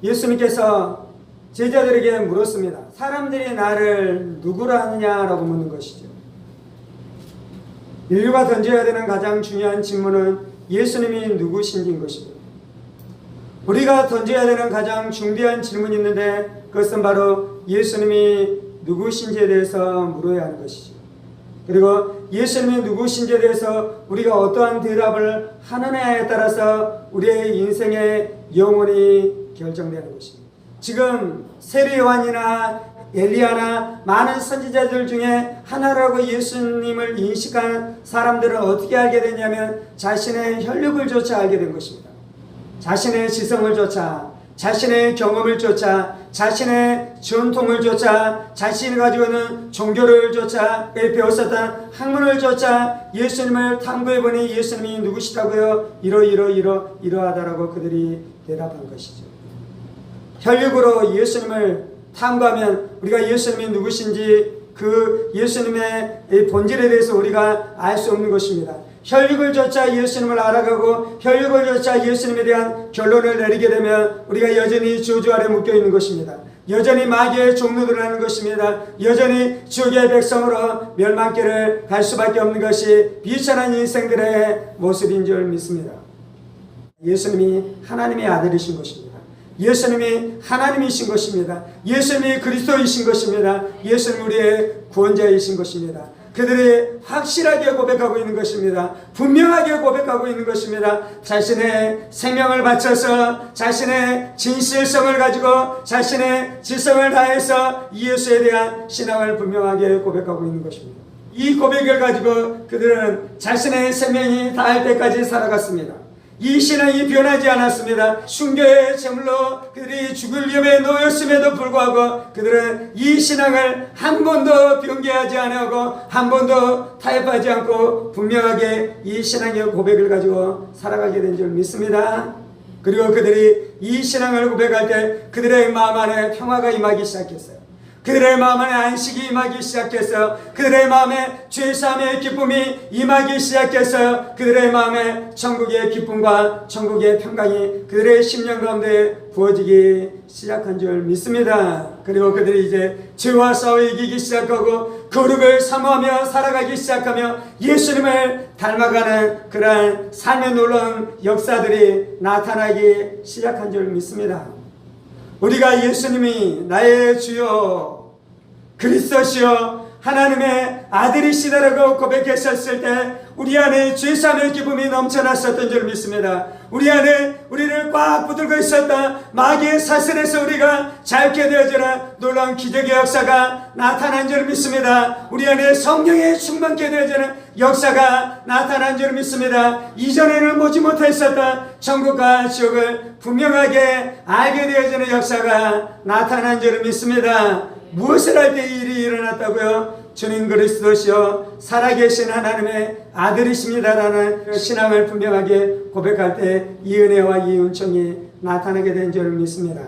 예수님께서 제자들에게 물었습니다. 사람들이 나를 누구라 하느냐라고 묻는 것이죠. 인류가 던져야 되는 가장 중요한 질문은 예수님이 누구신지인 것이죠. 우리가 던져야 되는 가장 중대한 질문이 있는데 그것은 바로 예수님이 누구신지에 대해서 물어야 하는 것이죠. 그리고 예수님이 누구신지에 대해서 우리가 어떠한 대답을 하느냐에 따라서 우리의 인생의 영혼이 결정되는 것입니다. 지금 세례 요한이나 엘리야나 많은 선지자들 중에 하나라고 예수님을 인식한 사람들은 어떻게 알게 됐냐면 자신의 혈육을 쫓아 알게 된 것입니다. 자신의 지성을 쫓아, 자신의 경험을 쫓아, 자신의 전통을 쫓아, 자신이 가지고 있는 종교를 쫓아, 배웠었던 학문을 쫓아 예수님을 탐구해보니 예수님이 누구시다고요? 이러하다라고 그들이 대답한 것이죠. 혈육으로 예수님을 탐구하면 우리가 예수님이 누구신지 그 예수님의 본질에 대해서 우리가 알 수 없는 것입니다. 혈육을 쫓아 예수님을 알아가고 혈육을 쫓아 예수님에 대한 결론을 내리게 되면 우리가 여전히 저주 아래 묶여 있는 것입니다. 여전히 마귀의 종노들을 것입니다. 여전히 지옥의 백성으로 멸망길을 갈 수밖에 없는 것이 비천한 인생들의 모습인 줄 믿습니다. 예수님이 하나님의 아들이신 것입니다. 예수님이 하나님이신 것입니다. 예수님이 그리스도이신 것입니다. 예수님 우리의 구원자이신 것입니다. 그들이 확실하게 고백하고 있는 것입니다. 분명하게 고백하고 있는 것입니다. 자신의 생명을 바쳐서 자신의 진실성을 가지고 자신의 지성을 다해서 예수에 대한 신앙을 분명하게 고백하고 있는 것입니다. 이 고백을 가지고 그들은 자신의 생명이 다할 때까지 살아갔습니다. 이 신앙이 변하지 않았습니다. 순교의 제물로 그들이 죽을 위험에 놓였음에도 불구하고 그들은 이 신앙을 한 번도 변개하지 않고 한 번도 타협하지 않고 분명하게 이 신앙의 고백을 가지고 살아가게 된 줄 믿습니다. 그리고 그들이 이 신앙을 고백할 때 그들의 마음 안에 평화가 임하기 시작했어요. 그들의 마음 안에 안식이 임하기 시작했어요. 그들의 마음에 죄사함의 기쁨이 임하기 시작했어요. 그들의 마음에 천국의 기쁨과 천국의 평강이 그들의 심령 가운데 부어지기 시작한 줄 믿습니다. 그리고 그들이 이제 죄와 싸워 이기기 시작하고 거룩을 사모하며 살아가기 시작하며 예수님을 닮아가는 그러한 삶의 놀라운 역사들이 나타나기 시작한 줄 믿습니다. 우리가 예수님이 나의 주여 그리스도시여 하나님의 아들이시다라고 고백했었을 때 우리 안에 죄사함의 기쁨이 넘쳐났었던 줄 믿습니다. 우리 안에 우리를 꽉 붙들고 있었던 마귀의 사슬에서 우리가 자유케 되어지는 놀라운 기적의 역사가 나타난 줄 믿습니다. 우리 안에 성령의 충만케 되어지는 역사가 나타난 줄 믿습니다. 이전에는 보지 못했었던 천국과 지옥을 분명하게 알게 되어지는 역사가 나타난 줄 믿습니다. 무엇을 할 때 이 일이 일어났다고요? 주님 그리스도시여 살아계신 하나님의 아들이십니다라는 신앙을 분명하게 고백할 때 이 은혜와 이 은총이 나타나게 된 줄 믿습니다.